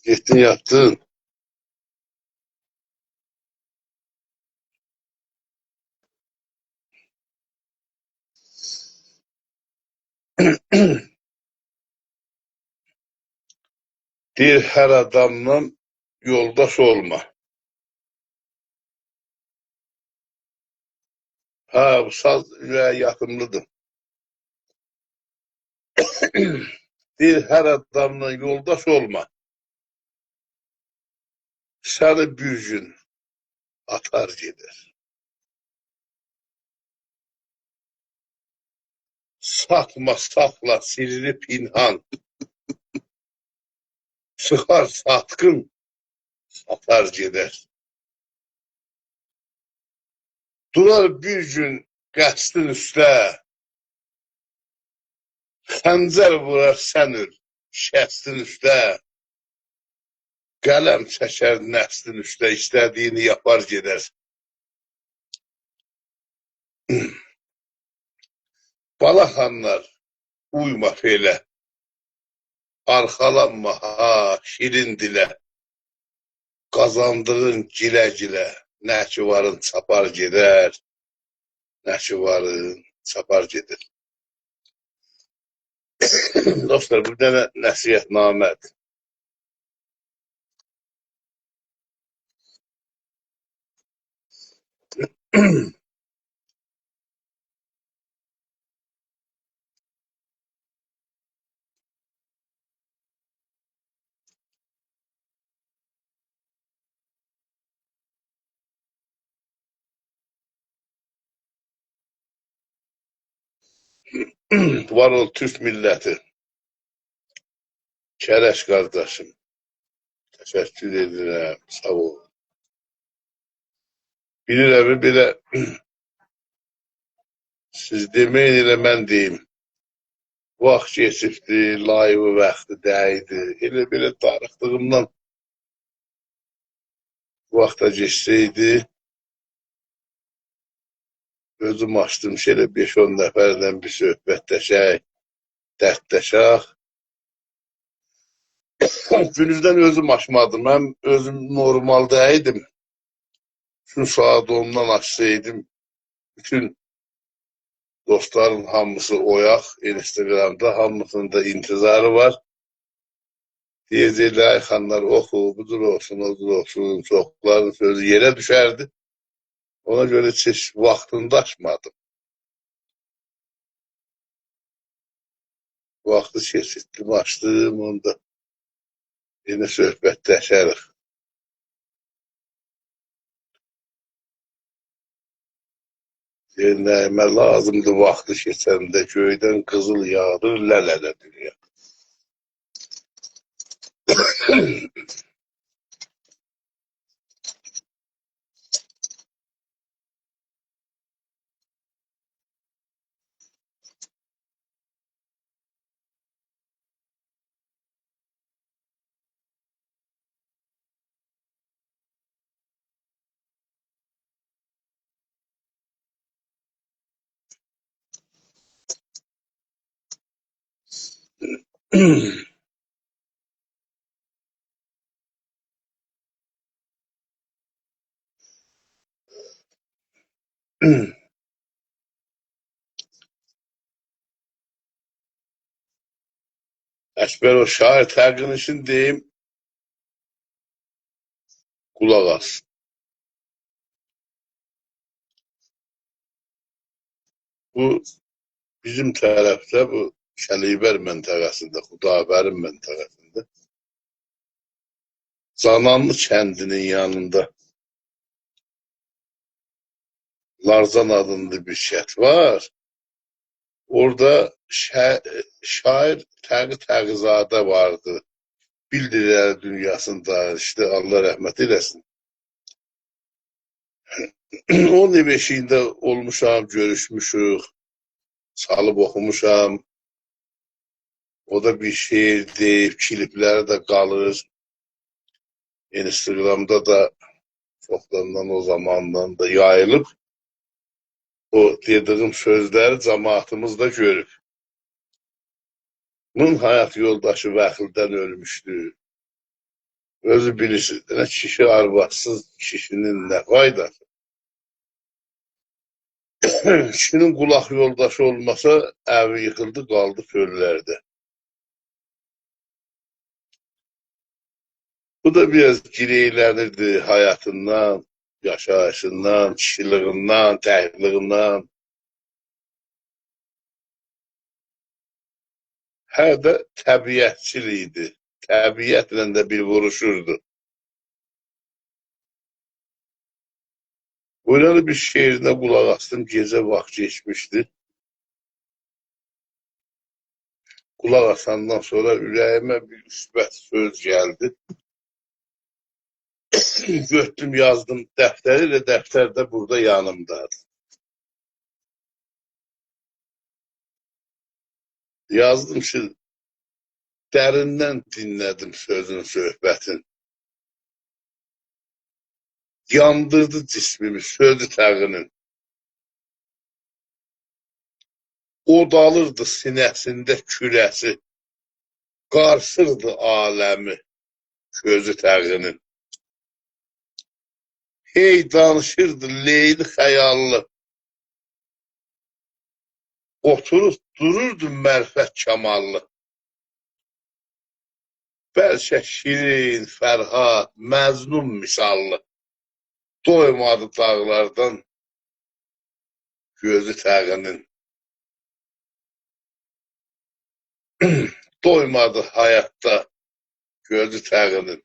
Gittin yattın. Deyir her adamla yoldaş olma. Ha bu saz ürəyə yaxınlıdır. Deyir her adamla yoldaş olma. Səni bir gün atar gider. Satma sakla sirri pinhan. Sıkar satkın satar gider. Durar bir gün qəsdin üstə. Xəncər vurar sən öl şəstin üstə. Qələm çəkər nəslin üstə. İstədiyini yapar gider. Balaxanlar uyma felə. Arxalanma ha şirin dilə. Qazandığın gilə-gilə. Nə ki varın çapar gedər. Nə ki varın çapar gedir. Dostlar, bir dənə nəsihətnamədir. Var ol Türk milləti. Kərəş qardaşım. Təşəkkür edirəm. Sağ ol. Bilirəm, belə siz deməyin elə mən deyim. Vaxt keçibdi, layığı vaxtı dəydi. Elə belə darıxdığımdan vaxta geçsəydi, özüm açdım şöyle 5-10 nəfərlə bir söhbətləşək, dərdləşək. Günüzdən özüm açmadım. Mən özüm normalda idim. Şu saat 10'dan açsaydım, bütün dostların hamısı oyaq, Instagramda hamısının da intizarı var. Diyecekler Ayxanlar oxu, budur olsun, odur olsun, çoxların sözü yerə düşərdi. Ona göre hiç vaxtında açmadım. Vaxtı keçirtdim, açdım, onda yine söhbətləşərik. Nəyimə lazımdır vaxtı keçəndə göydən qızıl yağdır, lələ dünya. Əkbər o şair təqin için deyim, qulaq as. Bu bizim tərəfdə, bu Şəlibər məntəqəsində, Xudabərin məntəqəsində, Cananlı kəndinin yanında Larzan adında bir şəhər var. Orada şair Təqi Təqizadə vardı. Bildiriləri dünyasında, işte Allah rəhmət eləsin. Onun ev eşiyində olmuşam, görüşmüşük, çalıb oxumuşam. O da bir şeir deyib, klipləri də qalır. Instagramda da çoxlarından o zamandan da yayılıb. O dediyim sözləri cəmaatımız da görüb. Bunun həyat yoldaşı vəxildən ölmüşdü. Özü bilirsiniz, kişi arvadsız kişinin nə faydası? Kişinin qulaq yoldaşı olmasa, evi yıkıldı, qaldı çöllərdə. Bu da biraz gireylənirdi hayatından, yaşayışından, kişiliğinden, təhliğinden. Hər də təbiətçil idi. Təbiətlə də bir vuruşurdu. Böyle bir şeirine qulaq astım, gecə vaxt geçmişdi. Qulaq asandan sonra ürəyimə bir müsbət söz gəldi. Götdüm, yazdım dəftəri və dəftər də burada yanımdadır. Yazdım ki, dərindən dinlədim sözün, söhbətin. Yandırdı cismimi sözü təqinin. Odalırdı sinəsində kürəsi. Qarsırdı aləmi sözü təqinin. Hey danışırdı leyli xəyallı. Oturub dururdu mərfət kamallı. Bəlkə şirin, fərhad, məznun misallı. Doymadı dağlardan gözü təqinin. Doymadı hayatta gözü təqinin.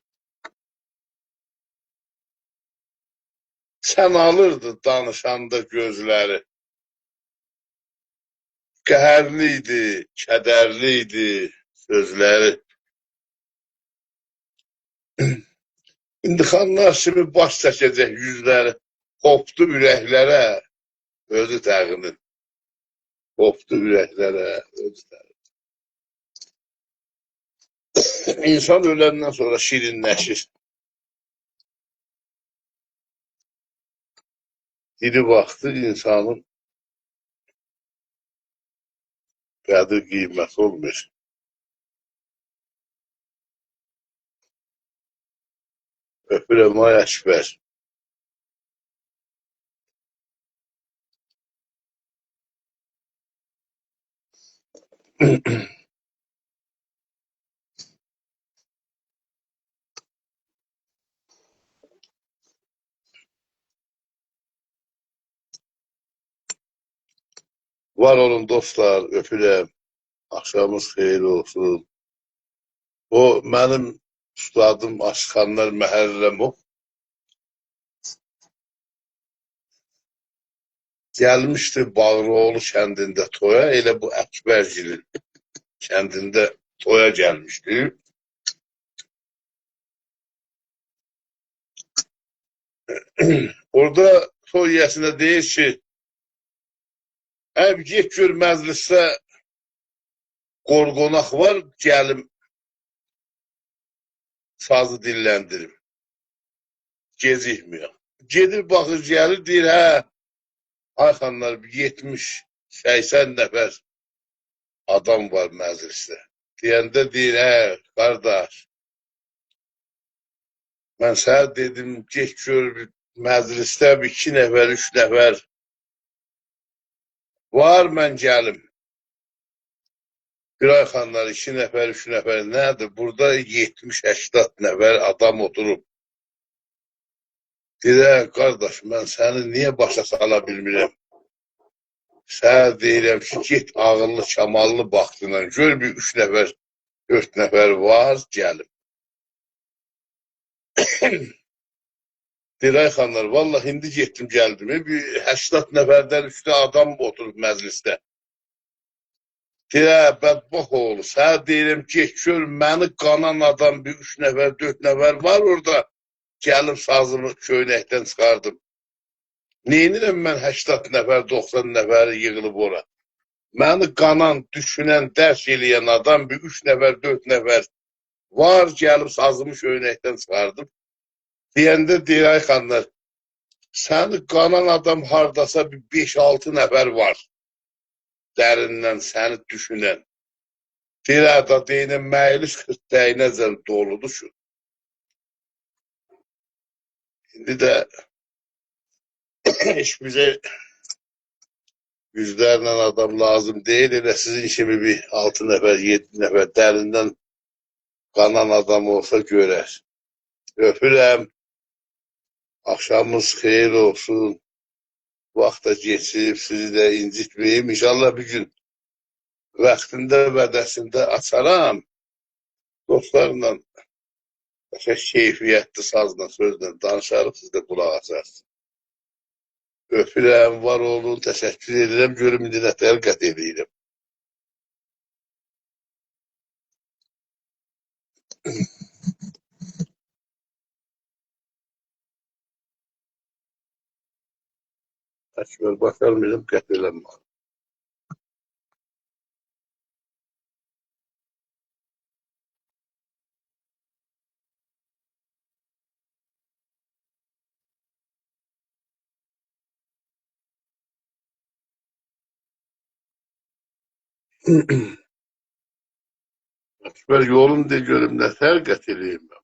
Sən alırdı danışanda gözləri. Qəhərliydi, kədərliydi sözləri. İndi xanlar kimi baş çəkəcək yüzləri. Qopdu ürəklərə özü təqinin. Qopdu ürəklərə özü təqinin. İnsan öləndən sonra şirinləşir. Diri vaxtı insanın qədir qiymət olmur. Öpürəm ay Əkbər. Var olun dostlar, öpürəm. Axşamınız xeyir olsun. O mənim ustadım Aşxanlar Məhərrəmov gəlmişdi Bağıroğlu kəndində toya, elə bu Əkbərgilin kəndində toya gəlmişdi. Orada toy yəsinə deyir ki, əb get gör məclisdə qorqonaq var, gəlim sazı dilləndirim. Gecikmiyor. Gedir baxır gəlir, deyir, hə, ay xanlar 70-80 nəfər adam var məclisdə. Deyəndə deyir, qardaş, mən sənə dedim, get gör məclisdə bir 2 nəfər, 3 nəfər var, mən gəlim. Güray xanlar 2 nəfər, 3 nəfər nədir? Burada 70-80 nəfər adam oturub. Deyir, qardaş, mən səni niyə başa sala bilmirəm? Sənə deyirəm ki, get ağıllı, kamallı baxtına, gör bir 3 nəfər, 4 nəfər var, gəlim. Deyir, ay xanlar, vallahi indi getdim, gəldim. Bir 80 nəfərdən üstə adam oturub məclisdə. Deyir, bədbax oğlu, sənə deyirəm, get gör, məni qanan adam bir 3 nəfər, 4 nəfər var orada. Gəlib sazımı köynəkdən çıxardım. Neynirəm mən 80 nəfər, 90 nəfəri yığılıb ora? Məni qanan, düşünən, dərs eləyən adam bir 3 nəfər, 4 nəfər var, gəlib sazımı köynəkdən çıxardım. Deyəndə deyir, ay xanlar, səni qanan adam hardasa bir 5-6 nəfər var. Dərindən səni düşünən. Deyir, da deyinə məylis xırtdəyinəcən doludur şu. İndi də heç bizə yüzlərlə adam lazım deyil. Elə sizin kimi bir 6 nəfər, 7 nəfər dərindən qanan adam olsa görər. Öpürəm. Axşamınız xeyir olsun. Vaxt da geçib, sizi də incitməyim. İnşallah bir gün vaxtında vədəsində açaram. Dostlarla keyfiyyətli sazla, sözlə danışarıq, siz də qulaq açarsınız. Öpürəm, var olun, təşəkkür edirəm, görüm indi nətər qət edirəm. Təkbər baxalmayacam, qət eləməm. Təkbər yolum de görüm nətər qət eləyim mən.